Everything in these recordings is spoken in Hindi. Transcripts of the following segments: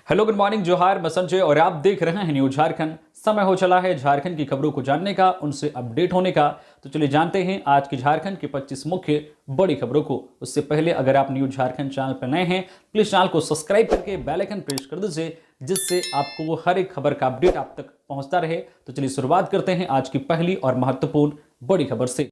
हेलो, गुड मॉर्निंग, जोहार, मैं संजय और आप देख रहे हैं न्यूज झारखंड। समय हो चला है झारखंड की खबरों को जानने का, उनसे अपडेट होने का। तो चलिए जानते हैं आज की झारखंड की 25 मुख्य बड़ी खबरों को। उससे पहले अगर आप न्यूज झारखंड चैनल पर नए हैं, प्लीज चैनल को सब्सक्राइब करके बेल आइकन प्रेस कर दीजिए, जिससे आपको हर एक खबर का अपडेट आप तक पहुंचता रहे। तो चलिए शुरुआत करते हैं आज की पहली और महत्वपूर्ण बड़ी खबर से।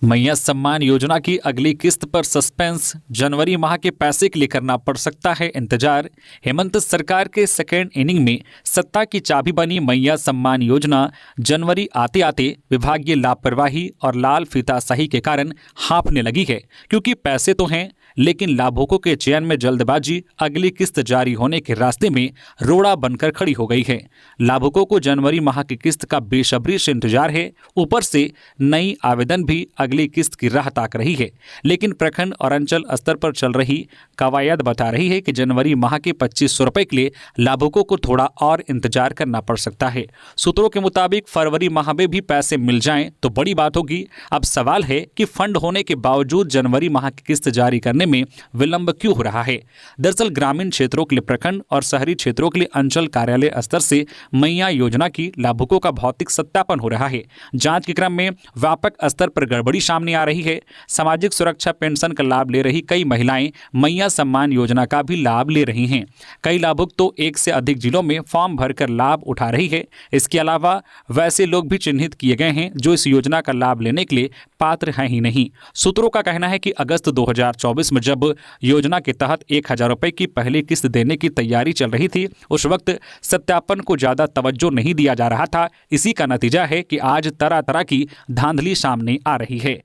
मैया सम्मान योजना की अगली किस्त पर सस्पेंस, जनवरी माह के पैसे के लिए करना पड़ सकता है इंतजार। हेमंत सरकार के सेकेंड इनिंग में सत्ता की चाबी बनी मैया सम्मान योजना जनवरी आते आते विभागीय लापरवाही और लाल फीताशाही के कारण हाँफने लगी है, क्योंकि पैसे तो हैं लेकिन लाभुकों के चयन में जल्दबाजी अगली किस्त जारी होने के रास्ते में रोड़ा बनकर खड़ी हो गई है। लाभुकों को जनवरी माह की किस्त का बेसब्री से इंतजार है। ऊपर से नई आवेदन भी अगली किस्त की राह ताक रही है, लेकिन प्रखंड और अंचल स्तर पर चल रही कवायद बता रही है कि जनवरी माह के 2500 रुपए के लिए लाभुकों को थोड़ा और इंतजार करना पड़ सकता है। सूत्रों के मुताबिक फरवरी माह में भी पैसे मिल जाएं तो बड़ी बात होगी। अब सवाल है कि फंड होने के बावजूद जनवरी माह की किस्त जारी करने में विलंब क्यों हो रहा है। दरअसल ग्रामीण क्षेत्रों के लिए प्रखंड और शहरी क्षेत्रों के लिए अंचल कार्यालय स्तर से मैया योजना की लाभुकों का भौतिक सत्यापन हो रहा है। जांच के क्रम में व्यापक स्तर पर गड़बड़ी सामने आ रही है। सामाजिक सुरक्षा पेंशन का लाभ ले रही कई महिलाएं मैया सम्मान योजना का भी लाभ ले रही हैं। कई लाभुक तो एक से अधिक जिलों में फॉर्म भरकर लाभ उठा रही है। इसके अलावा वैसे लोग भी चिन्हित किए गए हैं जो इस योजना का लाभ लेने के लिए पात्र हैं ही नहीं। सूत्रों का कहना है कि अगस्त 2024 में जब योजना के तहत 1000 रुपए की पहली किस्त देने की तैयारी चल रही थी, उस वक्त सत्यापन को ज्यादा तवज्जो नहीं दिया जा रहा था। इसी का नतीजा है कि आज तरह तरह की धांधली सामने आ रही है।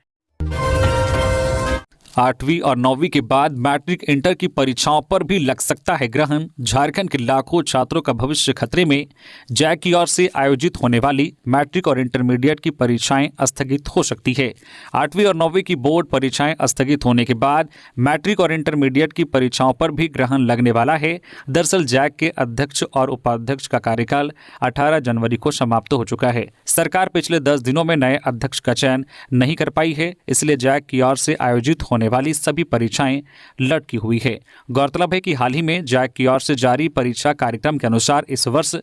8वीं और 9वीं के बाद मैट्रिक इंटर की परीक्षाओं पर भी लग सकता है ग्रहण। झारखंड के लाखों छात्रों का भविष्य खतरे में। जैक की ओर से आयोजित होने वाली मैट्रिक और इंटरमीडिएट की परीक्षाएं स्थगित हो सकती है। 8वीं और 9वीं की बोर्ड परीक्षाएं स्थगित होने के बाद मैट्रिक और इंटरमीडिएट की परीक्षाओं पर भी ग्रहण लगने वाला है। दरअसल जैक के अध्यक्ष और उपाध्यक्ष का कार्यकाल 18 जनवरी को समाप्त हो चुका है। सरकार पिछले 10 दिनों में नए अध्यक्ष का चयन नहीं कर पाई है, इसलिए जैक की ओर से आयोजित होने वाली सभी परीक्षाएं लटकी हुई है। गौरतलब है कि हाल ही में जैक की ओर से जारी परीक्षा कार्यक्रम के अनुसार इस वर्ष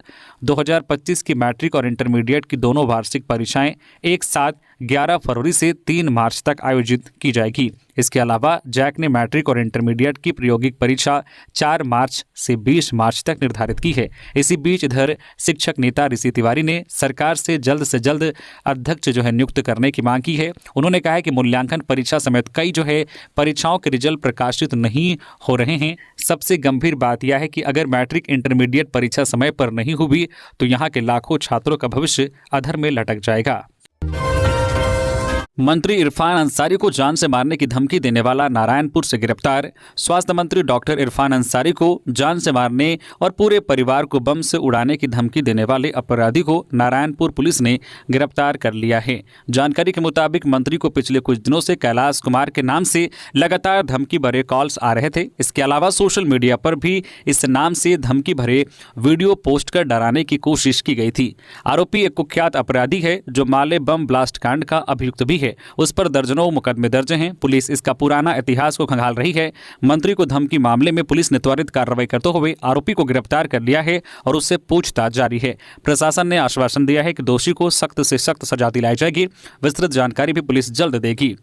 2025 की मैट्रिक और इंटरमीडिएट की दोनों वार्षिक परीक्षाएं एक साथ 11 फरवरी से 3 मार्च तक आयोजित की जाएगी। इसके अलावा जैक ने मैट्रिक और इंटरमीडिएट की प्रायोगिक परीक्षा 4 मार्च से 20 मार्च तक निर्धारित की है। इसी बीच इधर शिक्षक नेता ऋषि तिवारी ने सरकार से जल्द अध्यक्ष नियुक्त करने की मांग की है। उन्होंने कहा है कि मूल्यांकन परीक्षा समेत कई परीक्षाओं के रिजल्ट प्रकाशित नहीं हो रहे हैं। सबसे गंभीर बात यह है कि अगर मैट्रिक इंटरमीडिएट परीक्षा समय पर नहीं हुई तो यहाँ के लाखों छात्रों का भविष्य अधर में लटक जाएगा। मंत्री इरफान अंसारी को जान से मारने की धमकी देने वाला नारायणपुर से गिरफ्तार। स्वास्थ्य मंत्री डॉक्टर इरफान अंसारी को जान से मारने और पूरे परिवार को बम से उड़ाने की धमकी देने वाले अपराधी को नारायणपुर पुलिस ने गिरफ्तार कर लिया है। जानकारी के मुताबिक मंत्री को पिछले कुछ दिनों से कैलाश कुमार के नाम से लगातार धमकी भरे कॉल्स आ रहे थे। इसके अलावा सोशल मीडिया पर भी इस नाम से धमकी भरे वीडियो पोस्ट कर डराने की कोशिश की गई थी। आरोपी एक कुख्यात अपराधी है जो माले बम ब्लास्ट कांड का अभियुक्त भी है। उस पर दर्जनों मुकदमे दर्ज हैं। पुलिस इसका पुराना इतिहास को खंगाल रही है। मंत्री को धमकी मामले में पुलिस ने त्वरित कार्रवाई करते हुए आरोपी को गिरफ्तार कर लिया है और उससे पूछताछ जारी है। प्रशासन ने आश्वासन दिया है कि दोषी को सख्त से सख्त सजा दिलाई जाएगी। विस्तृत जानकारी भी पुलिस जल्द देगी।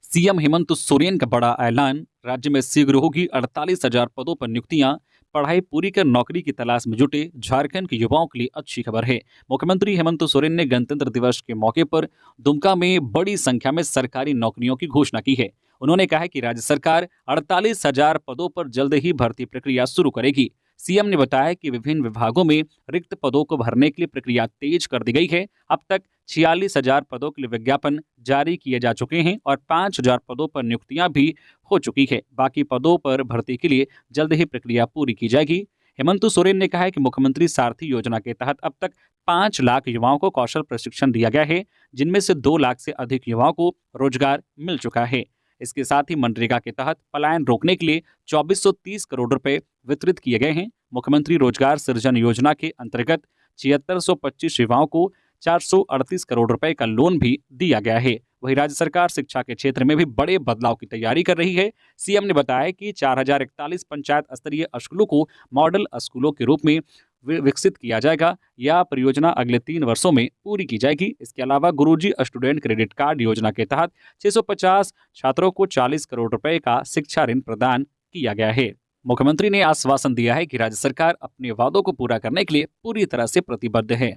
सीएम हेमंत सोरेन का बड़ा ऐलान, राज्य में शीघ्र होगी 48,000 पदों पर नियुक्तियां। पढ़ाई पूरी कर नौकरी की तलाश में जुटे झारखंड के युवाओं के लिए अच्छी खबर है। मुख्यमंत्री हेमंत सोरेन ने गणतंत्र दिवस के मौके पर दुमका में बड़ी संख्या में सरकारी नौकरियों की घोषणा की है। उन्होंने कहा कि राज्य सरकार 48,000 पदों पर जल्द ही भर्ती प्रक्रिया शुरू करेगी। सीएम ने बताया कि विभिन्न विभागों में रिक्त पदों को भरने के लिए प्रक्रिया तेज कर दी गई है। अब तक 46,000 पदों के लिए विज्ञापन जारी किए जा चुके हैं और 5,000 पदों पर नियुक्तियां भी हो चुकी है। बाकी पदों पर भर्ती के लिए जल्द ही प्रक्रिया पूरी की जाएगी। हेमंत सोरेन ने कहा है कि मुख्यमंत्री सारथी योजना के तहत अब तक 5 लाख युवाओं को कौशल प्रशिक्षण दिया गया है, जिनमें से 2 लाख से अधिक युवाओं को रोजगार मिल चुका है। इसके साथ ही मनरेगा के तहत पलायन रोकने के लिए 2430 करोड़ रुपए वितरित किए गए हैं। मुख्यमंत्री रोजगार सृजन योजना के अंतर्गत 7625 युवाओं को 438 करोड़ रुपए का लोन भी दिया गया है। वहीं राज्य सरकार शिक्षा के क्षेत्र में भी बड़े बदलाव की तैयारी कर रही है। सीएम ने बताया कि 4041 पंचायत स्तरीय स्कूलों को मॉडल स्कूलों के रूप में विकसित किया जाएगा। यह परियोजना अगले 3 वर्षों में पूरी की जाएगी। इसके अलावा गुरुजी स्टूडेंट क्रेडिट कार्ड योजना के तहत 650 छात्रों को 40 करोड़ रुपए का शिक्षा ऋण प्रदान किया गया है। मुख्यमंत्री ने आश्वासन दिया है कि राज्य सरकार अपने वादों को पूरा करने के लिए पूरी तरह से प्रतिबद्ध है।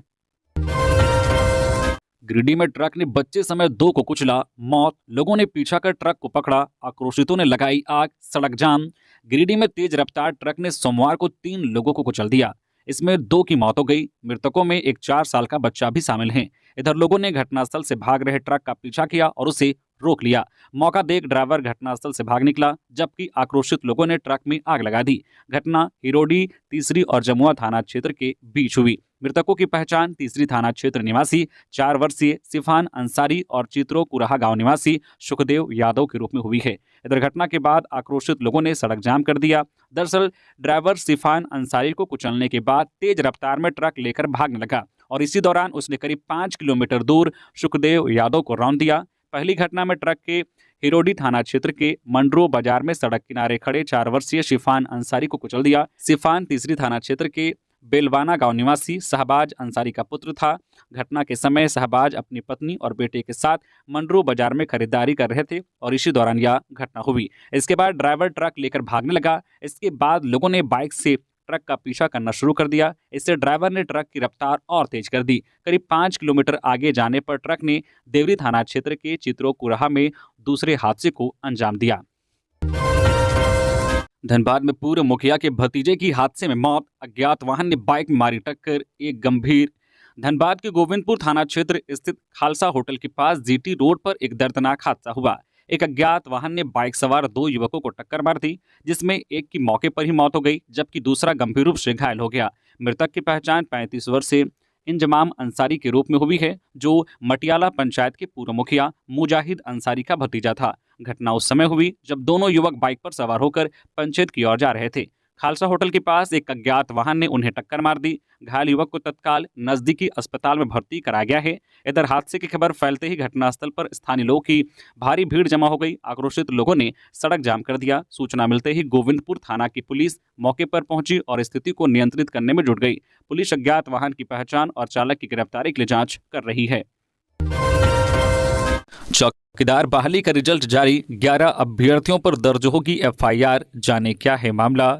गिरिडीह में ट्रक ने बच्चे समेत 2 को कुचला, मौत। लोगों ने पीछा कर ट्रक को पकड़ा, आक्रोशितों ने लगाई आग, सड़क जाम। गिरिडीह में तेज रफ्तार ट्रक ने सोमवार को 3 लोगों को कुचल दिया। इसमें 2 की मौत हो गई। मृतकों में एक 4 साल का बच्चा भी शामिल है। इधर लोगों ने घटनास्थल से भाग रहे ट्रक का पीछा किया और उसे रोक लिया। मौका देख ड्राइवर घटनास्थल से भाग निकला, जबकि आक्रोशित लोगों ने ट्रक में आग लगा दी। घटना हिरोडी तीसरी और जमुआ थाना क्षेत्र के बीच हुई। मृतकों की पहचान तीसरी थाना क्षेत्र निवासी 4 वर्षीय सिफान अंसारी और चित्रो कुराहा गांव निवासी सुखदेव यादव के रूप में हुई है। इधर घटना के बाद आक्रोशित लोगों ने सड़क जाम कर दिया। दरअसल ड्राइवर सिफान अंसारी को कुचलने के बाद तेज रफ्तार में ट्रक लेकर भागने लगा और इसी दौरान उसने करीब 5 किलोमीटर दूर सुखदेव यादव को रौंद दिया। पहली घटना में ट्रक के हिरोडी थाना क्षेत्र के मंडरो बाजार में सड़क किनारे खड़े 4 वर्षीय सिफान अंसारी को कुचल दिया। सिफान तीसरी थाना क्षेत्र के बेलवाना गांव निवासी शहबाज अंसारी का पुत्र था। घटना के समय शहबाज अपनी पत्नी और बेटे के साथ मंडरो बाजार में खरीदारी कर रहे थे और इसी दौरान यह घटना हुई। इसके बाद ड्राइवर ट्रक लेकर भागने लगा। इसके बाद लोगों ने बाइक से ट्रक का पीछा करना शुरू कर दिया। इससे ड्राइवर ने ट्रक की रफ्तार और तेज कर दी। करीब 5 किलोमीटर आगे जाने पर ट्रक ने देवरी थाना क्षेत्र के चित्रो कुराहा में दूसरे हादसे को अंजाम दिया। धनबाद में पूर्व मुखिया के भतीजे की हादसे में मौत, अज्ञात वाहन ने बाइक में मारी टक्कर, एक गंभीर। धनबाद के गोविंदपुर थाना क्षेत्र स्थित खालसा होटल के पास जीटी रोड पर एक दर्दनाक हादसा हुआ। एक अज्ञात वाहन ने बाइक सवार 2 युवकों को टक्कर मार दी, जिसमें एक की मौके पर ही मौत हो गई, जबकि दूसरा गंभीर रूप से घायल हो गया। मृतक की पहचान 35 वर्षीय इंजमाम अंसारी के रूप में हुई है, जो मटियाला पंचायत के पूर्व मुखिया मुजाहिद अंसारी का भतीजा था। घटना उस समय हुई जब दोनों युवक बाइक पर सवार होकर पंचायत की ओर जा रहे थे। खालसा होटल के पास एक अज्ञात वाहन ने उन्हें टक्कर मार दी। घायल युवक को तत्काल नजदीकी अस्पताल में भर्ती कराया गया है। इधर हादसे की खबर फैलते ही घटनास्थल पर स्थानीय लोगों की भारी भीड़ जमा हो गई। आक्रोशित लोगों ने सड़क जाम कर दिया। सूचना मिलते ही गोविंदपुर थाना की पुलिस मौके पर पहुंची और स्थिति को नियंत्रित करने में जुट गई। पुलिस अज्ञात वाहन की पहचान और चालक की गिरफ्तारी के लिए जांच कर रही है। चौकीदार बहाली का रिजल्ट जारी, 11 अभ्यर्थियों पर दर्ज होगी एफआईआर। जाने क्या है मामला।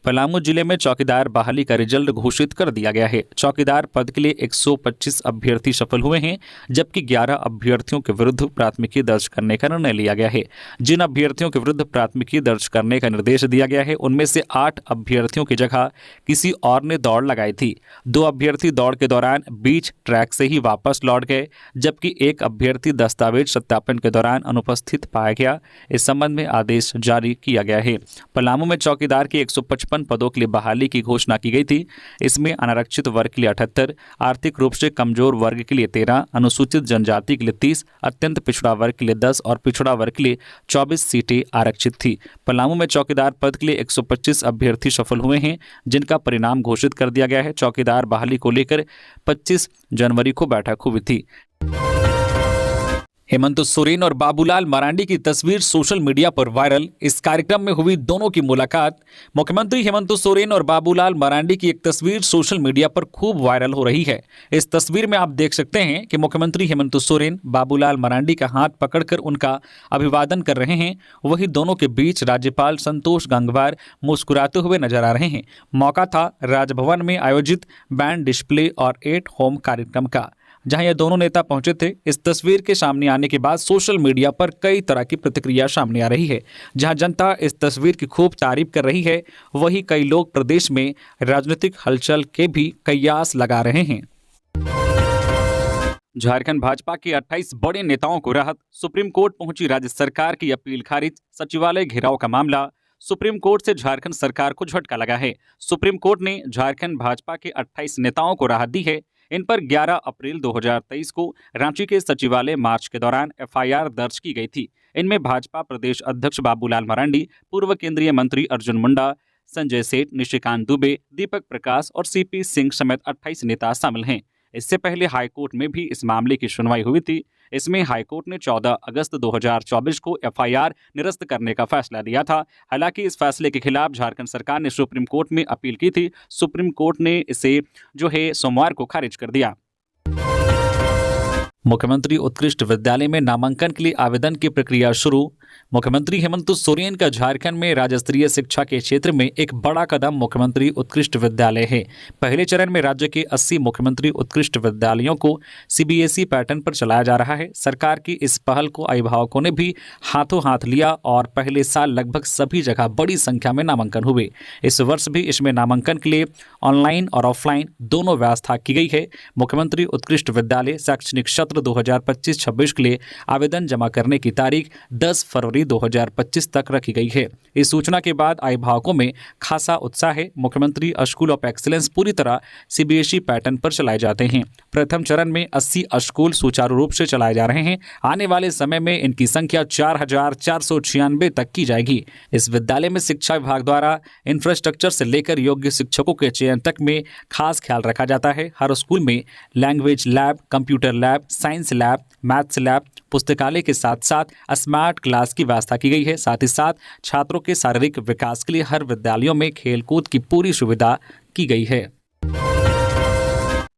पलामू जिले में चौकीदार बहाली का रिजल्ट घोषित कर दिया गया है। चौकीदार पद के लिए 125 अभ्यर्थी सफल हुए हैं, जबकि 11 अभ्यर्थियों के विरुद्ध प्राथमिकी दर्ज करने का निर्णय लिया गया है। जिन अभ्यर्थियों के विरुद्ध प्राथमिकी दर्ज करने का निर्देश दिया गया है, उनमें से 8 अभ्यर्थियों की जगह किसी और ने दौड़ लगाई थी। 2 अभ्यर्थी दौड़ के दौरान बीच ट्रैक से ही वापस लौट गए, जबकि एक अभ्यर्थी दस्तावेज सत्यापन के दौरान अनुपस्थित पाया गया। इस संबंध में आदेश जारी किया गया है। पलामू में चौकीदार के 155 पदों के लिए बहाली की घोषणा की गई थी। इसमें अनारक्षित वर्ग के लिए 78, आर्थिक रूप से कमजोर वर्ग के लिए 13, अनुसूचित जनजाति के लिए 30, अत्यंत पिछड़ा वर्ग के लिए 10 और पिछड़ा वर्ग के लिए 24 सीटें आरक्षित थी। पलामू में चौकीदार पद के लिए 125 अभ्यर्थी सफल हुए हैं, जिनका परिणाम घोषित कर दिया गया है। चौकीदार बहाली को लेकर 25 जनवरी को बैठक हुई थी। हेमंत सोरेन और बाबूलाल मरांडी की तस्वीर सोशल मीडिया पर वायरल। इस कार्यक्रम में हुई दोनों की मुलाकात। मुख्यमंत्री हेमंत सोरेन और बाबूलाल मरांडी की एक तस्वीर सोशल मीडिया पर खूब वायरल हो रही है। इस तस्वीर में आप देख सकते हैं कि मुख्यमंत्री हेमंत सोरेन बाबूलाल मरांडी का हाथ पकड़कर उनका अभिवादन कर रहे हैं। वहीं दोनों के बीच राज्यपाल संतोष गंगवार मुस्कुराते हुए नजर आ रहे हैं। मौका था राजभवन में आयोजित बैंड डिस्प्ले और एट होम कार्यक्रम का, जहां ये दोनों नेता पहुंचे थे। इस तस्वीर के सामने आने के बाद सोशल मीडिया पर कई तरह की प्रतिक्रिया सामने आ रही है। जहां जनता इस तस्वीर की खूब तारीफ कर रही है, वहीं कई लोग प्रदेश में राजनीतिक हलचल के भी कयास लगा रहे हैं। झारखंड भाजपा के 28 बड़े नेताओं को राहत। सुप्रीम कोर्ट पहुंची राज्य सरकार की अपील खारिज। सचिवालय घेराव का मामला। सुप्रीम कोर्ट से झारखंड सरकार को झटका लगा है। सुप्रीम कोर्ट ने झारखंड भाजपा के 28 नेताओं को राहत दी है। इन पर 11 अप्रैल 2023 को रांची के सचिवालय मार्च के दौरान एफआईआर दर्ज की गई थी। इनमें भाजपा प्रदेश अध्यक्ष बाबूलाल मरांडी, पूर्व केंद्रीय मंत्री अर्जुन मुंडा, संजय सेठ, निशिकांत दुबे, दीपक प्रकाश और सीपी सिंह समेत 28 नेता शामिल हैं। इससे पहले हाईकोर्ट में भी इस मामले की सुनवाई हुई थी। इसमें हाईकोर्ट ने 14 अगस्त 2024 को एफआईआर निरस्त करने का फैसला दिया था। हालांकि इस फैसले के खिलाफ झारखंड सरकार ने सुप्रीम कोर्ट में अपील की थी। सुप्रीम कोर्ट ने इसे जो है सोमवार को खारिज कर दिया। मुख्यमंत्री उत्कृष्ट विद्यालय में नामांकन के लिए आवेदन की प्रक्रिया शुरू। मुख्यमंत्री हेमंत सोरेन का झारखंड में राज्य स्तरीय शिक्षा के क्षेत्र में एक बड़ा कदम मुख्यमंत्री उत्कृष्ट विद्यालय है। पहले चरण में राज्य के 80 मुख्यमंत्री उत्कृष्ट विद्यालयों को सीबीएसई पैटर्न पर चलाया जा रहा है। सरकार की इस पहल को अभिभावकों ने भी हाथों हाथ लिया और पहले साल लगभग सभी जगह बड़ी संख्या में नामांकन हुए। इस वर्ष भी इसमें नामांकन के लिए ऑनलाइन और ऑफलाइन दोनों व्यवस्था की गई है। मुख्यमंत्री उत्कृष्ट विद्यालय शैक्षणिक सत्र 2025-26 के लिए आवेदन जमा करने की तारीख 10 फरवरी 2025 तक रखी गई है। इस सूचना के बाद अभिभावकों में खासा उत्साह है। मुख्यमंत्री स्कूल ऑफ एक्सीलेंस पूरी तरह सीबीएसई पैटर्न पर चलाए जाते हैं। प्रथम चरण में 80 स्कूल सुचारू रूप से चलाए जा रहे हैं। आने वाले समय में इनकी संख्या 4496 तक की जाएगी। इस विद्यालय में शिक्षा विभाग द्वारा इंफ्रास्ट्रक्चर से लेकर योग्य शिक्षकों के चयन तक में खास ख्याल रखा जाता है। हर स्कूल में language lab, computer lab, science lab, maths lab, पुस्तकालय के साथ साथ स्मार्ट क्लास की व्यवस्था की गई है। साथ ही साथ छात्रों के शारीरिक विकास के लिए हर विद्यालयों में खेलकूद की पूरी सुविधा की गई है।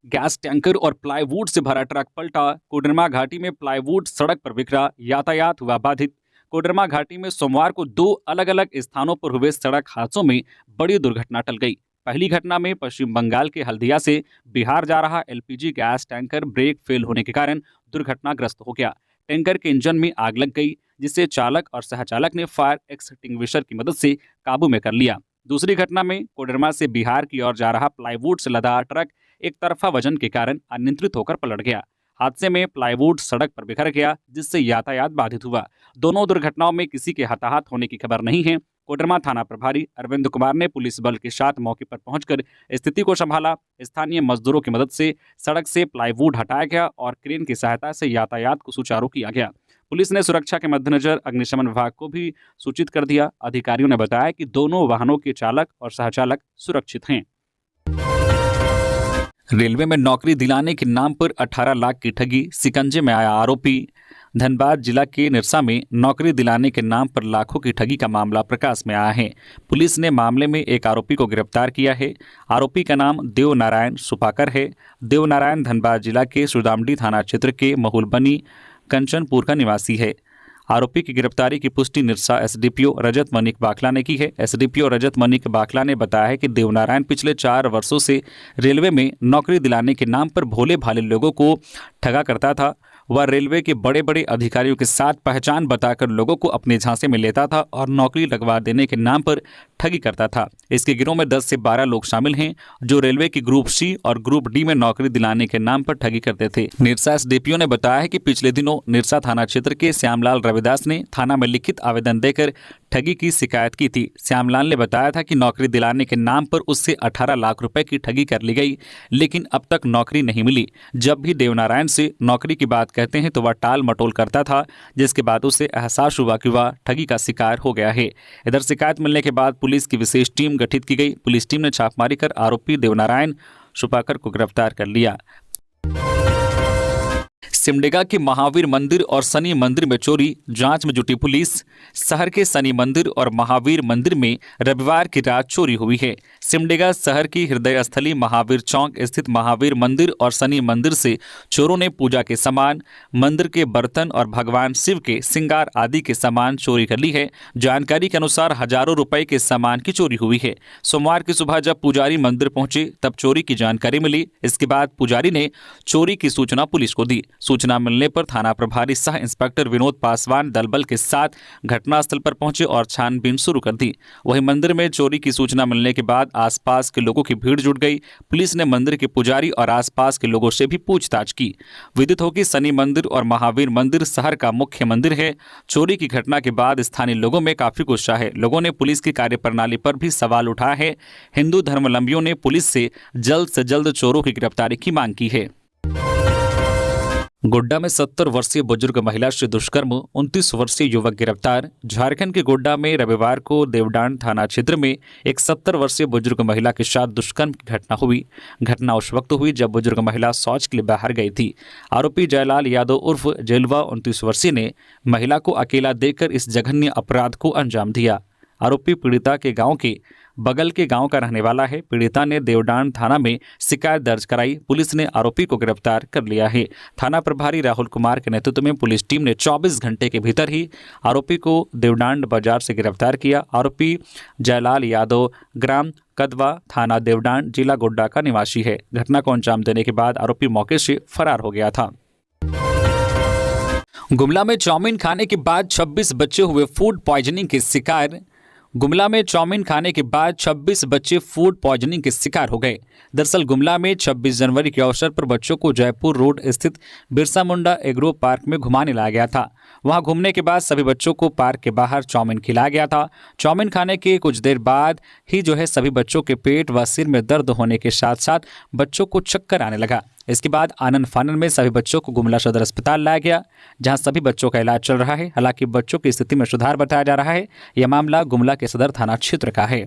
गैस टैंकर और प्लाईवुड से भरा ट्रक पलटा। कोडरमा घाटी में प्लाईवुड सड़क पर बिखरा, यातायात हुआ बाधित। कोडरमा घाटी में सोमवार को 2 अलग अलग स्थानों पर हुए सड़क हादसों में बड़ी दुर्घटना टल गई। पहली घटना में पश्चिम बंगाल के हल्दिया से बिहार जा रहा LPG gas tanker brake fail होने के कारण दुर्घटनाग्रस्त हो गया। टैंकर के इंजन में आग लग गई, जिसे चालक और सहचालक ने फायर एक्सटिंग्विशर की मदद से काबू में कर लिया। दूसरी घटना में कोडरमा से बिहार की ओर जा रहा प्लाईवुड से लदा ट्रक एक तरफा वजन के कारण अनियंत्रित होकर पलट गया। हादसे में प्लाईवुड सड़क पर बिखर गया, जिससे यातायात बाधित हुआ। दोनों दुर्घटनाओं में किसी के हताहत होने की खबर नहीं है। कोडरमा थाना प्रभारी अरविंद कुमार ने पुलिस बल के साथ मौके पर पहुंचकर स्थिति को संभाला। स्थानीय मजदूरों की मदद से सड़क से प्लाईवुड हटाया गया और क्रेन की सहायता से यातायात को सुचारू किया गया। पुलिस ने सुरक्षा के मद्देनजर अग्निशमन विभाग को भी सूचित कर दिया। अधिकारियों ने बताया कि दोनों वाहनों के चालक और सहचालक सुरक्षित हैं। रेलवे में नौकरी दिलाने के नाम पर 18 लाख की ठगी, शिकंजे में आया आरोपी। धनबाद जिला के निरसा में नौकरी दिलाने के नाम पर लाखों की ठगी का मामला प्रकाश में आया है। पुलिस ने मामले में एक आरोपी को गिरफ्तार किया है। आरोपी का नाम देवनारायण सुपाकर है। देवनारायण धनबाद जिला के सुदामडी थाना क्षेत्र के महुलबनी कंचनपुर का निवासी है। आरोपी की गिरफ्तारी की पुष्टि निरसा एसडीपीओ रजत मनिक बाखला ने की है। एसडीपीओ रजत मनिक बाखला ने बताया है कि देवनारायण पिछले 4 वर्षों से रेलवे में नौकरी दिलाने के नाम पर भोले भाले लोगों को ठगा करता था। वह रेलवे के बड़े बड़े अधिकारियों के साथ पहचान बताकर लोगों को अपने झांसे में लेता था और नौकरी लगवा देने के नाम पर ठगी करता था। इसके गिरोह में 10 से 12 लोग शामिल हैं, जो रेलवे की ग्रुप सी और ग्रुप डी में नौकरी दिलाने के नाम पर ठगी करते थे। निरसा एसडीपीओ ने बताया है कि पिछले दिनों निरसा थाना क्षेत्र के श्यामलाल रविदास ने थाना में लिखित आवेदन देकर ठगी की शिकायत की थी। श्यामलाल ने बताया था कि नौकरी दिलाने के नाम पर उससे 18 लाख रुपए की ठगी कर ली गई, लेकिन अब तक नौकरी नहीं मिली। जब भी देवनारायण से नौकरी की बात कहते हैं तो वह टाल मटोल करता था, जिसके बाद उसे एहसास हुआ कि वह ठगी का शिकार हो गया है। इधर शिकायत मिलने के बाद पुलिस की विशेष टीम गठित की गई। पुलिस टीम ने छापेमारी कर आरोपी देवनारायण सुपाकर को गिरफ्तार कर लिया। सिमडेगा के महावीर मंदिर और शनि मंदिर में चोरी, जांच में जुटी पुलिस। शहर के शनि मंदिर और महावीर मंदिर में रविवार की रात चोरी हुई है। सिमडेगा शहर की हृदय स्थली महावीर चौक स्थित महावीर मंदिर और शनि मंदिर से चोरों ने पूजा के सामान, मंदिर के बर्तन और भगवान शिव के श्रृंगार आदि के सामान चोरी कर ली है। जानकारी के अनुसार हजारों रुपए के सामान की चोरी हुई है। सोमवार की सुबह जब पुजारी मंदिर पहुंचे तब चोरी की जानकारी मिली। इसके बाद पुजारी ने चोरी की सूचना पुलिस को दी। सूचना मिलने पर थाना प्रभारी सह इंस्पेक्टर विनोद पासवान दलबल के साथ घटनास्थल पर पहुंचे और छानबीन शुरू कर दी। वहीं मंदिर में चोरी की सूचना मिलने के बाद आसपास के लोगों की भीड़ जुट गई। पुलिस ने मंदिर के पुजारी और आसपास के लोगों से भी पूछताछ की। विदित हो कि शनि मंदिर और महावीर मंदिर शहर का मुख्य मंदिर है। चोरी की घटना के बाद स्थानीय लोगों में काफी गुस्सा है। लोगों ने पुलिस की कार्यप्रणाली पर भी सवाल उठाया है। हिंदू धर्मावलंबियों ने पुलिस से जल्द चोरों की गिरफ्तारी की मांग की है। गोड्डा में 70 वर्षीय बुजुर्ग महिला से दुष्कर्म, 29 वर्षीय युवक गिरफ्तार। झारखंड के गोड्डा में रविवार को देवडान थाना क्षेत्र में एक 70 वर्षीय बुजुर्ग महिला के साथ दुष्कर्म की घटना हुई। घटना उस वक्त हुई जब बुजुर्ग महिला शौच के लिए बाहर गई थी। आरोपी जयलाल यादव उर्फ जेलवा 29 वर्षीय ने महिला को अकेला देखकर इस जघन्य अपराध को अंजाम दिया। आरोपी पीड़िता के गांव के बगल के गांव का रहने वाला है। पीड़िता ने देवडान थाना में शिकायत दर्ज कराई। पुलिस ने आरोपी को गिरफ्तार कर लिया है। थाना प्रभारी राहुल कुमार के नेतृत्व में पुलिस टीम ने 24 घंटे के भीतर ही आरोपी को देवडान बाजार से गिरफ्तार किया। आरोपी जयलाल यादव ग्राम कदवा, थाना देवडान, जिला गोड्डा का निवासी है। घटना को अंजाम देने के बाद आरोपी मौके से फरार हो गया था। गुमला में चाउमीन खाने के बाद 26 बच्चे हुए फूड पॉइजनिंग के शिकार। गुमला में चाउमीन खाने के बाद 26 बच्चे फूड पॉइजनिंग के शिकार हो गए। दरअसल गुमला में 26 जनवरी के अवसर पर बच्चों को जयपुर रोड स्थित बिरसा मुंडा एग्रो पार्क में घुमाने लाया गया था। वहां घूमने के बाद सभी बच्चों को पार्क के बाहर चाउमीन खिलाया गया था। चाउमीन खाने के कुछ देर बाद ही सभी बच्चों के पेट व सिर में दर्द होने के साथ साथ बच्चों को चक्कर आने लगा। इसके बाद आनन फानन में सभी बच्चों को गुमला सदर अस्पताल लाया गया, जहां सभी बच्चों का इलाज चल रहा है। हालांकि बच्चों की स्थिति में सुधार बताया जा रहा है। यह मामला गुमला के सदर थाना क्षेत्र का है।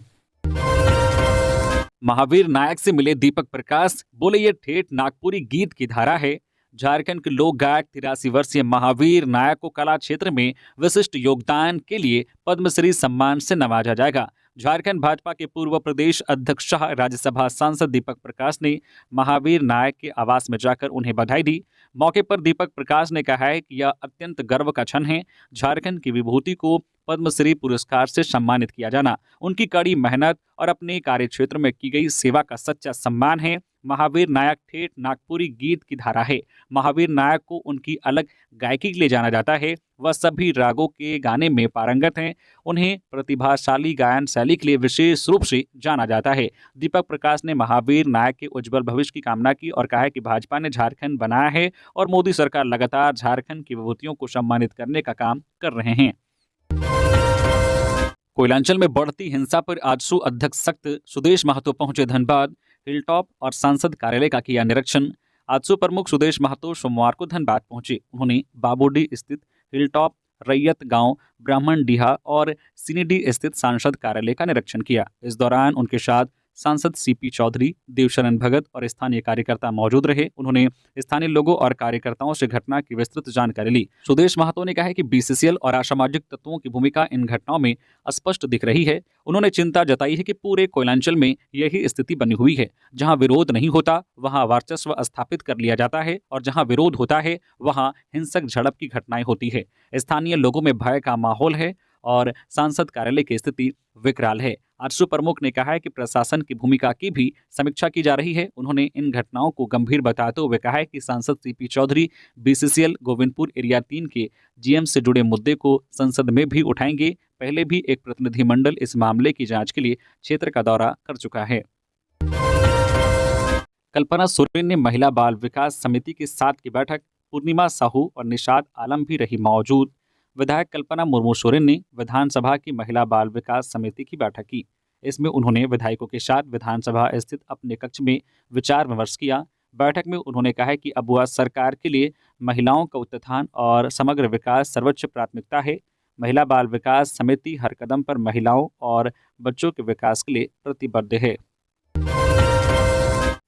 महावीर नायक से मिले दीपक प्रकाश, बोले ये ठेठ नागपुरी गीत की धारा है। झारखंड के लोक गायक 83 वर्षीय महावीर नायक को कला क्षेत्र में विशिष्ट योगदान के लिए पद्मश्री सम्मान से नवाजा जाएगा। झारखंड भाजपा के पूर्व प्रदेश अध्यक्ष सह राज्यसभा सांसद दीपक प्रकाश ने महावीर नायक के आवास में जाकर उन्हें बधाई दी। मौके पर दीपक प्रकाश ने कहा है कि यह अत्यंत गर्व का क्षण है। झारखंड की विभूति को पद्मश्री पुरस्कार से सम्मानित किया जाना उनकी कड़ी मेहनत और अपने कार्य क्षेत्र में की गई सेवा का सच्चा सम्मान है। महावीर नायक ठेठ नागपुरी गीत की धारा है। महावीर नायक को उनकी अलग गायकी के लिए जाना जाता है। वह सभी रागों के गाने में पारंगत हैं। उन्हें प्रतिभाशाली गायन शैली के लिए विशेष रूप से जाना जाता है। दीपक प्रकाश ने महावीर नायक के उज्जवल भविष्य की कामना की और कहा है कि भाजपा ने झारखंड बनाया है और मोदी सरकार लगातार झारखंड की विभूतियों को सम्मानित करने का काम कर रहे हैं। कोयलांचल में बढ़ती हिंसा पर आजसू अध्यक्ष सख्त, सुदेश महतो पहुंचे धनबाद। हिलटॉप और सांसद कार्यालय का किया निरीक्षण। आजसू प्रमुख सुदेश महतो सोमवार को धनबाद पहुंचे। उन्होंने बाबूडी स्थित हिलटॉप, रैयत गांव, ब्राह्मण डीहा और सिनीडी स्थित सांसद कार्यालय का निरीक्षण किया। इस दौरान उनके साथ सांसद सीपी चौधरी, देवशरण भगत और स्थानीय कार्यकर्ता मौजूद रहे। उन्होंने स्थानीय लोगों और कार्यकर्ताओं से घटना की विस्तृत जानकारी ली। सुदेश महतो ने कहा है कि बीसीसीएल और असामाजिक तत्वों की भूमिका इन घटनाओं में स्पष्ट दिख रही है। उन्होंने चिंता जताई है कि पूरे कोयलांचल में यही स्थिति बनी हुई है। जहां विरोध नहीं होता वहां वर्चस्व स्थापित कर लिया जाता है और जहां विरोध होता है वहां हिंसक झड़प की घटनाएं होती है। स्थानीय लोगों में भय का माहौल है और सांसद कार्यालय की स्थिति विकराल है। आजसू प्रमुख ने कहा है कि प्रशासन की भूमिका की भी समीक्षा की जा रही है। उन्होंने इन घटनाओं को गंभीर बताते हुए कहा है कि सांसद CP Chaudhary BCCL Govindpur area 3 के जीएम से जुड़े मुद्दे को संसद में भी उठाएंगे। पहले भी एक प्रतिनिधिमंडल इस मामले की जांच के लिए क्षेत्र का दौरा कर चुका है। कल्पना सोरेन ने महिला बाल विकास समिति के 7 की बैठक, पूर्णिमा साहू और निशाद आलम भी रही मौजूद। विधायक कल्पना मुर्मू सोरेन ने विधानसभा की महिला बाल विकास समिति की बैठक की। इसमें उन्होंने विधायकों के साथ विधानसभा स्थित अपने कक्ष में विचार विमर्श किया। बैठक में उन्होंने कहा कि अब सरकार के लिए महिलाओं का उत्थान और समग्र विकास सर्वोच्च प्राथमिकता है। महिला बाल विकास समिति हर कदम पर महिलाओं और बच्चों के विकास के लिए प्रतिबद्ध है।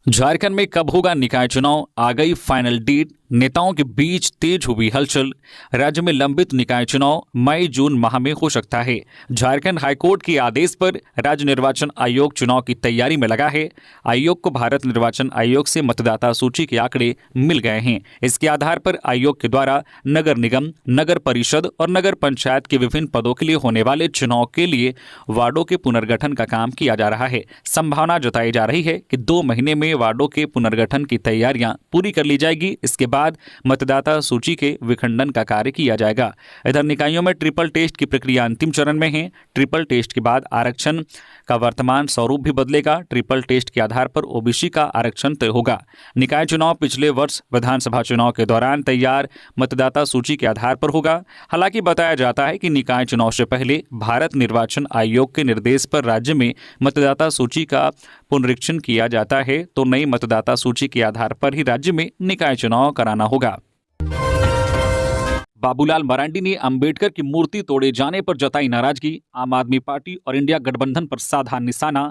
झारखंड में कब होगा निकाय चुनाव, आ गई फाइनल डेट। नेताओं के बीच तेज हुई हलचल। राज्य में लंबित निकाय चुनाव मई जून माह में हो सकता है। झारखंड हाईकोर्ट के आदेश पर राज्य निर्वाचन आयोग चुनाव की तैयारी में लगा है। आयोग को भारत निर्वाचन आयोग से मतदाता सूची के आंकड़े मिल गए हैं। इसके आधार पर आयोग के द्वारा नगर निगम, नगर परिषद और नगर पंचायत के विभिन्न पदों के लिए होने वाले चुनाव के लिए वार्डों के पुनर्गठन का काम किया जा रहा है। संभावना जताई जा रही है कि 2 महीने में वार्डों के पुनर्गठन की तैयारियां पूरी कर ली जाएगी। इसके बाद मतदाता सूची के विखंडन का कार्य किया जाएगा। इधर निकायों में ट्रिपल टेस्ट की प्रक्रिया अंतिम चरण में है। ट्रिपल टेस्ट के बाद आरक्षण का वर्तमान स्वरूप भी बदलेगा। ट्रिपल टेस्ट के आधार पर ओबीसी का आरक्षण तय होगा। निकाय चुनाव पिछले वर्ष विधानसभा चुनाव के दौरान तैयार मतदाता सूची के आधार पर होगा। हालांकि बताया जाता है कि निकाय चुनाव से पहले भारत निर्वाचन आयोग के निर्देश पर राज्य में मतदाता सूची का पुनरीक्षण किया जाता है, तो नई मतदाता सूची के आधार पर ही राज्य में निकाय चुनाव कराना होगा। बाबूलाल मरांडी ने अंबेडकर की मूर्ति तोड़े जाने पर जताई नाराजगी। आम आदमी पार्टी और इंडिया गठबंधन पर साधा निशाना।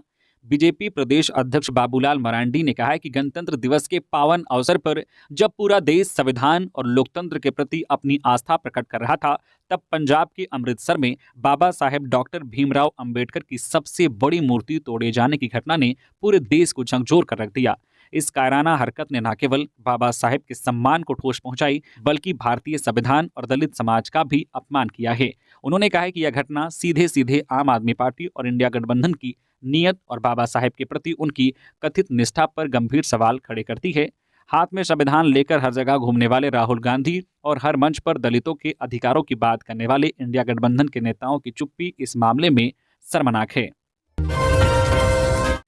बीजेपी प्रदेश अध्यक्ष बाबूलाल मरांडी ने कहा है कि गणतंत्र दिवस के पावन अवसर पर जब पूरा देश संविधान और लोकतंत्र के प्रति अपनी आस्था प्रकट कर रहा था, तब पंजाब के अमृतसर में बाबा साहेब डॉक्टर भीमराव अंबेडकर की सबसे बड़ी मूर्ति तोड़े जाने की घटना ने पूरे देश को झकझोर कर रख दिया। इस कायराना हरकत ने न केवल बाबा साहेब के सम्मान को ठोस पहुंचाई, बल्कि भारतीय संविधान और दलित समाज का भी अपमान किया है। उन्होंने कहा है कि यह घटना सीधे सीधे आम आदमी पार्टी और इंडिया गठबंधन की नीयत और बाबा साहेब के प्रति उनकी कथित निष्ठा पर गंभीर सवाल खड़े करती है। हाथ में संविधान लेकर हर जगह घूमने वाले राहुल गांधी और हर मंच पर दलितों के अधिकारों की बात करने वाले इंडिया गठबंधन के नेताओं की चुप्पी इस मामले में शर्मनाक है।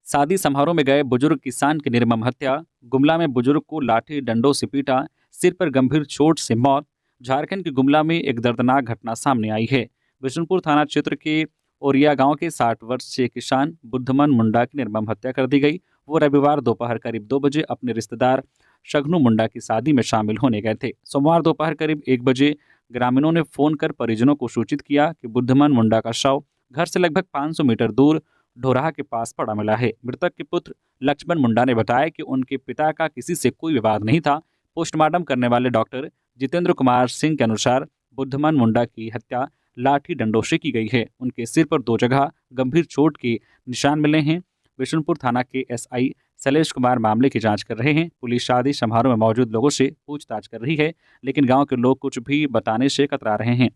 शादी समारोह में गए बुजुर्ग किसान की निर्मम हत्या। गुमला में बुजुर्ग को लाठी डंडों से पीटा, सिर पर गंभीर चोट से मौत। झारखंड के गुमला में एक दर्दनाक घटना सामने आई है। बिशुनपुर थाना क्षेत्र के ओरिया गांव के 60 वर्षीय किसान बुद्धमन मुंडा की निर्मम हत्या कर दी गई। वो रविवार दोपहर करीब 2 बजे अपने रिश्तेदार शगनू मुंडा की शादी में शामिल होने गए थे। सोमवार दोपहर करीब 1 बजे ग्रामीणों ने फोन कर परिजनों को सूचित किया कि बुद्धमन मुंडा का शव घर से लगभग 500 मीटर दूर ढोराहा के पास पड़ा मिला है। मृतक के पुत्र लक्ष्मण मुंडा ने बताया कि उनके पिता का किसी से कोई विवाद नहीं था। पोस्टमार्टम करने वाले डॉक्टर जितेंद्र कुमार सिंह के अनुसार बुद्धमन मुंडा की हत्या लाठी डंडों से की गई है। उनके सिर पर 2 जगह गंभीर चोट के निशान मिले हैं। बिशुनपुर थाना के एसआई शैलेश कुमार मामले की जांच कर रहे हैं। पुलिस शादी समारोह में मौजूद लोगों से पूछताछ कर रही है, लेकिन गांव के लोग कुछ भी बताने से कतरा रहे हैं।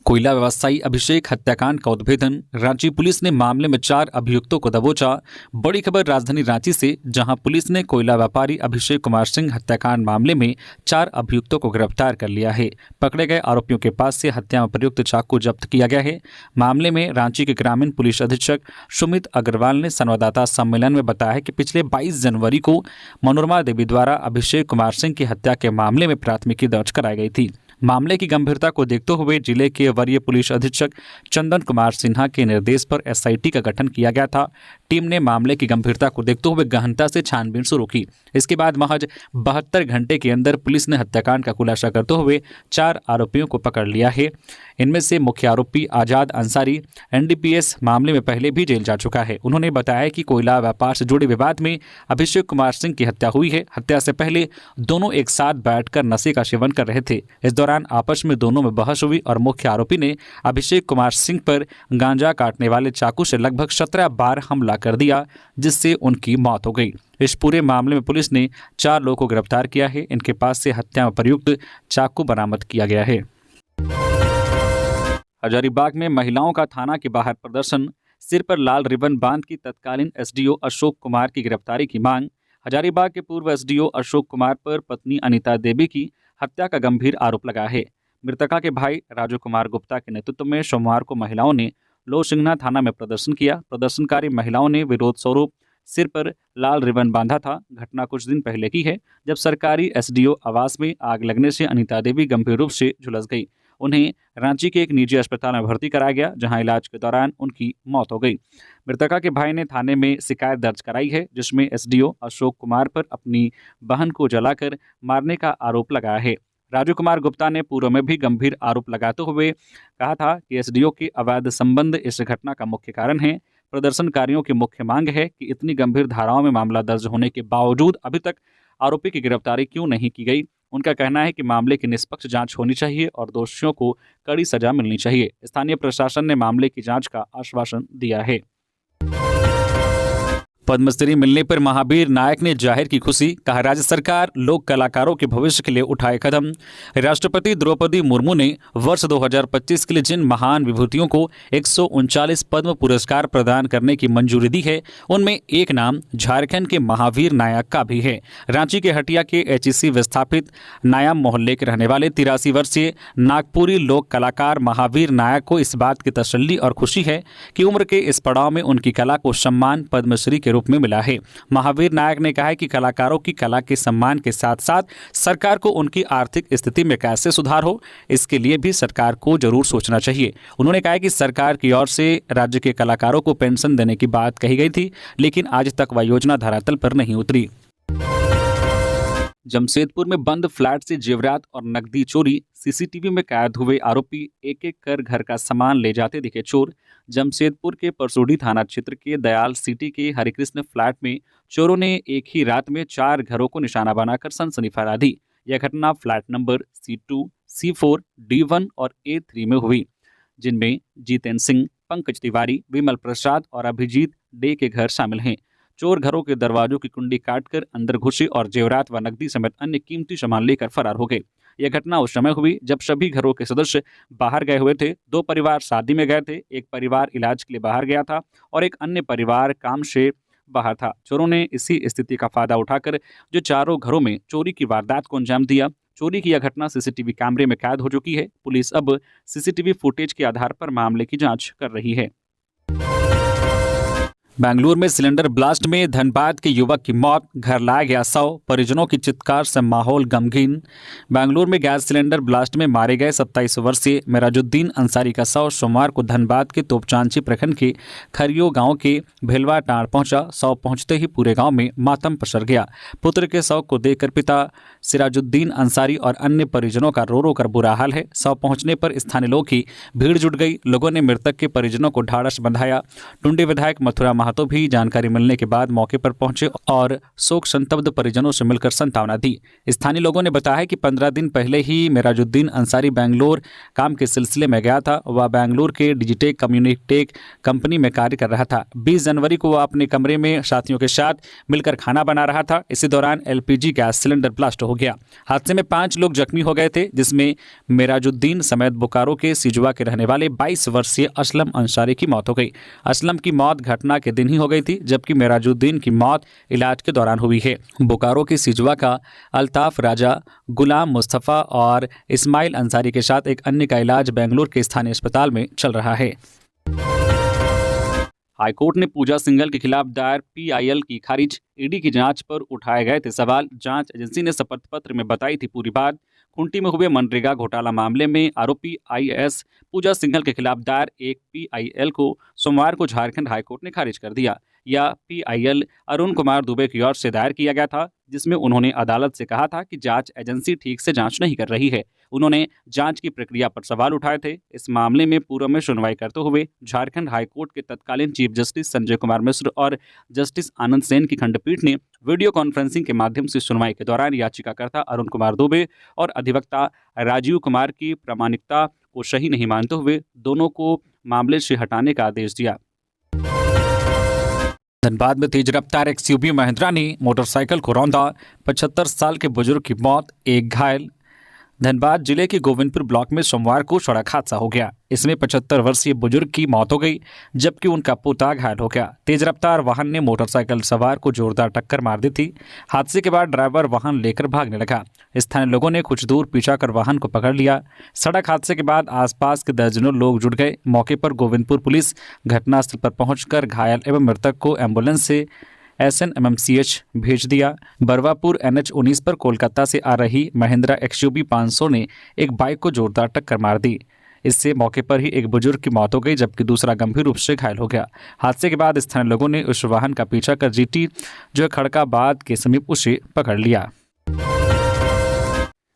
कोयला व्यवसायी अभिषेक हत्याकांड का उद्भेदन। रांची पुलिस ने मामले में 4 अभियुक्तों को दबोचा। बड़ी खबर राजधानी रांची से, जहां पुलिस ने कोयला व्यापारी अभिषेक कुमार सिंह हत्याकांड मामले में 4 अभियुक्तों को गिरफ्तार कर लिया है। पकड़े गए आरोपियों के पास से हत्या में प्रयुक्त चाकू जब्त किया गया है। मामले में रांची के ग्रामीण पुलिस अधीक्षक सुमित अग्रवाल ने संवाददाता सम्मेलन में बताया कि पिछले 22 जनवरी को मनोरमा देवी द्वारा अभिषेक कुमार सिंह की हत्या के मामले में प्राथमिकी दर्ज कराई गई थी। मामले की गंभीरता को देखते हुए जिले के वरीय पुलिस अधीक्षक चंदन कुमार सिन्हा के निर्देश पर एसआईटी का गठन किया गया था। टीम ने मामले की गंभीरता को देखते हुए गहनता से छानबीन शुरू की। इसके बाद महज 72 घंटे के अंदर पुलिस ने हत्याकांड का खुलासा करते हुए 4 आरोपियों को पकड़ लिया है। इनमें से मुख्य आरोपी आजाद अंसारी एनडीपीएस मामले में पहले भी जेल जा चुका है। उन्होंने बताया कि कोयला व्यापार से जुड़े विवाद में अभिषेक कुमार सिंह की हत्या हुई है। हत्या से पहले दोनों एक साथ बैठकर नशे का सेवन कर रहे थे। इस दौरान आपस में दोनों में बहस हुई और मुख्य आरोपी ने अभिषेक कुमार सिंह पर गांजा काटने वाले चाकू से लगभग 17 बार हमला कर दिया, जिससे उनकी मौत हो गई। इस पूरे मामले में पुलिस ने 4 लोगों को गिरफ्तार किया है। इनके पास से हत्या में प्रयुक्त चाकू बरामद किया गया है। हजारीबाग में महिलाओं का थाना के बाहर प्रदर्शन। सिर पर लाल रिबन बांध की तत्कालीन एसडीओ अशोक कुमार की गिरफ्तारी की मांग। हजारीबाग के पूर्व एसडीओ अशोक कुमार पर पत्नी अनीता देवी की हत्या का गंभीर आरोप लगा है। मृतका के भाई राजू कुमार गुप्ता के नेतृत्व में सोमवार को महिलाओं ने लोसिंगना थाना में प्रदर्शन किया। प्रदर्शनकारी महिलाओं ने विरोध स्वरूप सिर पर लाल रिबन बांधा था। घटना कुछ दिन पहले की है, जब सरकारी एसडीओ आवास में आग लगने से अनीता देवी गंभीर रूप से झुलस गई। उन्हें रांची के एक निजी अस्पताल में भर्ती कराया गया, जहां इलाज के दौरान उनकी मौत हो गई। मृतका के भाई ने थाने में शिकायत दर्ज कराई है, जिसमें एसडीओ अशोक कुमार पर अपनी बहन को जलाकर मारने का आरोप लगाया है। राजू कुमार गुप्ता ने पूर्व में भी गंभीर आरोप लगाते हुए कहा था कि एसडीओ के अवैध संबंध इस घटना का मुख्य कारण है। प्रदर्शनकारियों की मुख्य मांग है कि इतनी गंभीर धाराओं में मामला दर्ज होने के बावजूद अभी तक आरोपी की गिरफ्तारी क्यों नहीं की गई। उनका कहना है कि मामले की निष्पक्ष जांच होनी चाहिए और दोषियों को कड़ी सजा मिलनी चाहिए। स्थानीय प्रशासन ने मामले की जांच का आश्वासन दिया है। पद्मश्री मिलने पर महावीर नायक ने जाहिर की खुशी। कहा, राज्य सरकार लोक कलाकारों के भविष्य के लिए उठाए कदम। राष्ट्रपति द्रौपदी मुर्मू ने वर्ष 2025 के लिए जिन महान विभूतियों को 139 पद्म पुरस्कार प्रदान करने की मंजूरी दी है, उनमें एक नाम झारखंड के महावीर नायक का भी है। रांची के हटिया के एचईसी विस्थापित नायाम मोहल्ले के रहने वाले 83 वर्षीय नागपुरी लोक कलाकार महावीर नायक को इस बात की तसल्ली और खुशी है कि उम्र के इस पड़ाव में उनकी कला को सम्मान पद्मश्री के रूप में मिला है। महावीर नायक ने कहा है कि कलाकारों की कला के सम्मान के साथ साथ सरकार को उनकी आर्थिक स्थिति में कैसे सुधार हो, इसके लिए भी सरकार को जरूर सोचना चाहिए। उन्होंने कहा कि सरकार की ओर से राज्य के कलाकारों को पेंशन देने की बात कही गई थी, लेकिन आज तक वह योजना धरातल पर नहीं उतरी। जमशेदपुर में बंद फ्लैट से जेवरात और नकदी चोरी, सीसीटीवी में कैद हुए आरोपी एक एक कर घर का सामान ले जाते दिखे चोर। जमशेदपुर के परसोडी थाना क्षेत्र के दयाल सिटी के हरिकृष्ण फ्लैट में चोरों ने एक ही रात में 4 घरों को निशाना बनाकर सनसनी फैला दी। यह घटना flat number C2, C4, D1 और A3 में हुई, जिनमें जितेंद्र सिंह, पंकज तिवारी, विमल प्रसाद और अभिजीत डे के घर शामिल हैं। चोर घरों के दरवाजों की कुंडी काटकर अंदर घुसे और जेवरात व नकदी समेत अन्य कीमती सामान लेकर फरार हो गए। यह घटना उस समय हुई जब सभी घरों के सदस्य बाहर गए हुए थे। 2 परिवार शादी में गए थे, एक परिवार इलाज के लिए बाहर गया था और एक अन्य परिवार काम से बाहर था। चोरों ने इसी स्थिति का फायदा उठाकर जो चारों घरों में चोरी की वारदात को अंजाम दिया। चोरी की यह घटना सीसीटीवी कैमरे में कैद हो चुकी है। पुलिस अब सीसीटीवी फुटेज के आधार पर मामले की जांच कर रही है। बेंगलुरु में सिलेंडर ब्लास्ट में धनबाद के युवक की मौत, घर लाया गया 100, परिजनों की चित्कार से माहौल गमगीन। बेंगलुरु में गैस सिलेंडर ब्लास्ट में मारे गए 27 वर्षीय मेराजुद्दीन अंसारी का शव सोमवार को धनबाद के तोपचांची प्रखंड के खरियो गांव के भेलवा टाड़ पहुंचा। शव पहुंचते ही पूरे गांव में मातम पसर गया। पुत्र के शव को देखकर पिता सिराजुद्दीन अंसारी और अन्य परिजनों का रो रो कर बुरा हाल है। शव पहुंचने पर स्थानीय लोगों की भीड़ जुट गई। लोगों ने मृतक के परिजनों को ढाढ़स बंधाया। टुंडी विधायक मथुरा तो भी जानकारी मिलने के बाद मौके पर पहुंचे और शोक संतप्त परिजनों से मिलकर सांत्वना दी। स्थानीय लोगों ने बताया कि 15 दिन पहले ही मेराजुद्दीन अंसारी बेंगलोर काम के सिलसिले में गया था। वह बेंगलोर के डिजिटेक कम्युनिटेक कंपनी में कार्य कर रहा था। 20 जनवरी को वह अपने कमरे में साथियों के साथ मिलकर खाना बना रहा था। इसी दौरान LPG गैस सिलेंडर ब्लास्ट हो गया। हादसे में 5 लोग जख्मी हो गए थे, जिसमें मेराजुद्दीन समेत बोकारो के सिजुआ के रहने वाले 22 वर्षीय असलम अंसारी की मौत हो गई। असलम की मौत घटना के दिन ही हो गई थी, जबकि मेराजुद्दीन की मौत इलाज के दौरान हुई है। बोकारो के सिजुआ का अल्ताफ राजा, गुलाम मुस्तफ़ा और इस्माइल अंसारी के साथ एक अन्य का इलाज बेंगलुरु के स्थानीय अस्पताल में चल रहा है। हाईकोर्ट ने पूजा सिंघल के खिलाफ दायर PIL की खारिज। ईडी की जांच पर उठाए गए थे सवाल। जांच एजेंसी ने शपथ पत्र में बताई थी पूरी बात। खूंटी में हुए मनरेगा घोटाला मामले में आरोपी IAS पूजा सिंघल के खिलाफ दायर एक PIL को सोमवार को झारखंड हाईकोर्ट ने खारिज कर दिया। यह PIL अरुण कुमार दुबे की ओर से दायर किया गया था, जिसमें उन्होंने अदालत से कहा था कि जांच एजेंसी ठीक से जांच नहीं कर रही है। उन्होंने जांच की प्रक्रिया पर सवाल उठाए थे। इस मामले में पूर्व में सुनवाई करते हुए झारखंड हाईकोर्ट के तत्कालीन चीफ जस्टिस संजय कुमार मिश्र और जस्टिस आनंद सेन की खंडपीठ ने वीडियो कॉन्फ्रेंसिंग के माध्यम से सुनवाई के दौरान याचिकाकर्ता अरुण कुमार दुबे और अधिवक्ता राजीव कुमार की प्रामाणिकता को सही नहीं मानते हुए दोनों को मामले से हटाने का आदेश दिया। धनबाद में तेज रफ्तार XUV महिंद्रा ने मोटरसाइकिल को रौंदा, 75 साल के बुजुर्ग की मौत, एक घायल। धनबाद जिले के गोविंदपुर ब्लॉक में सोमवार को सड़क हादसा हो गया। इसमें 75 वर्षीय बुजुर्ग की मौत हो गई, जबकि उनका पोता घायल हो गया। तेज रफ्तार वाहन ने मोटरसाइकिल सवार को जोरदार टक्कर मार दी थी। हादसे के बाद ड्राइवर वाहन लेकर भागने लगा। स्थानीय लोगों ने कुछ दूर पीछा कर वाहन को पकड़ लिया। सड़क हादसे के बाद आसपास के दर्जनों लोग जुट गए। मौके पर गोविंदपुर पुलिस घटनास्थल पर पहुंचकर घायल एवं मृतक को एम्बुलेंस से SNMMCH भेज दिया। बरवापुर NH19 पर कोलकाता से आ रही महिंद्रा XUV 500 ने एक बाइक को जोरदार टक्कर मार दी। इससे मौके पर ही एक बुजुर्ग की मौत हो गई, जबकि दूसरा गंभीर रूप से घायल हो गया। हादसे के बाद स्थानीय लोगों ने उस वाहन का पीछा कर GT जो खड़काबाद के समीप उसे पकड़ लिया।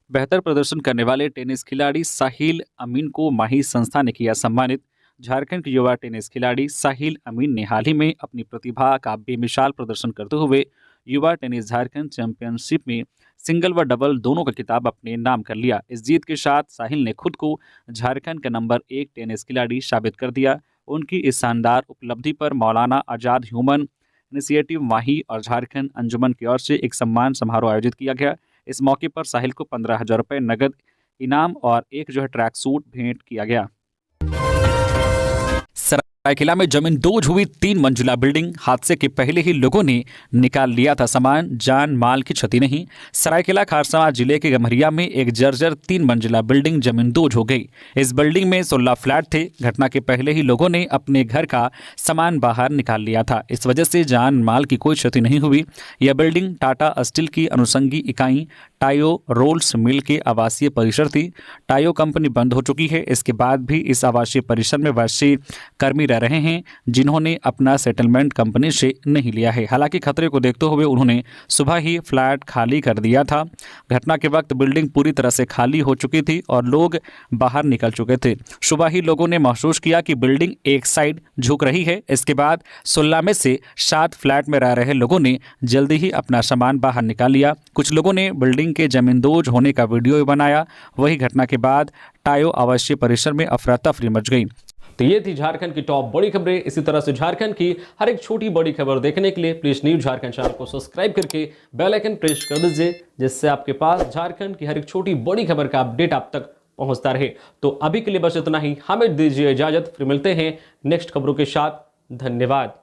बेहतर प्रदर्शन करने वाले टेनिस खिलाड़ी साहिल अमीन को माही संस्था ने किया सम्मानित। झारखंड के युवा टेनिस खिलाड़ी साहिल अमीन ने हाल ही में अपनी प्रतिभा का बेमिसाल प्रदर्शन करते हुए युवा टेनिस झारखंड चैंपियनशिप में सिंगल व डबल दोनों का खिताब अपने नाम कर लिया। इस जीत के साथ साहिल ने खुद को झारखंड का नंबर 1 टेनिस खिलाड़ी साबित कर दिया। उनकी इस शानदार उपलब्धि पर मौलाना आज़ाद ह्यूमन इनिशिएटिव माही और झारखंड अंजुमन की ओर से एक सम्मान समारोह आयोजित किया गया। इस मौके पर साहिल को 15,000 रुपये नगद इनाम और एक ट्रैक सूट भेंट किया गया। सरायकेला में जमीन दोज हुई 3 मंजिला बिल्डिंग। हादसे के पहले ही लोगों ने निकाल लिया था सामान, जान माल की क्षति नहीं। सरायकेला खारसावां जिले के गम्हरिया में एक जर्जर 3 मंजिला बिल्डिंग जमीन दोज हो गई। इस बिल्डिंग में 16 फ्लैट थे। घटना के पहले ही लोगों ने अपने घर का सामान बाहर निकाल लिया था। इस वजह से जान माल की कोई क्षति नहीं हुई। यह बिल्डिंग टाटा स्टील की अनुषंगी इकाई टायो रोल्स मिल के आवासीय परिसर थी। टायो कंपनी बंद हो चुकी है। इसके बाद भी इस आवासीय परिसर में वैसे कर्मी रह रहे हैं जिन्होंने अपना सेटलमेंट कंपनी से नहीं लिया है। हालांकि खतरे को देखते हुए उन्होंने सुबह ही फ्लैट खाली कर दिया था। घटना के वक्त बिल्डिंग पूरी तरह से खाली हो चुकी थी और लोग बाहर निकल चुके थे। सुबह ही लोगों ने महसूस किया कि बिल्डिंग एक साइड झुक रही है। इसके बाद 16 में से 7 फ्लैट में रह रहे लोगों ने जल्दी ही अपना सामान बाहर निकाल लिया। कुछ लोगों ने बिल्डिंग के जमींदोज होने का वीडियो भी बनाया। वही घटना के बाद टायो आवासीय परिसर में अफरा तफरी मच गई। तो ये थी झारखंड की टॉप बड़ी खबरें। इसी तरह से झारखंड की हर एक छोटी बड़ी खबर देखने के लिए प्लीज न्यूज झारखंड चैनल को सब्सक्राइब करके बेल आइकन प्रेस कर दीजिए, जिससे आपके पास झारखंड की हर एक छोटी बड़ी खबर का अपडेट आप तक पहुंचता रहे। तो अभी के लिए बस इतना ही, हमें दीजिए इजाजत, फिर मिलते हैं नेक्स्ट खबरों के साथ। धन्यवाद।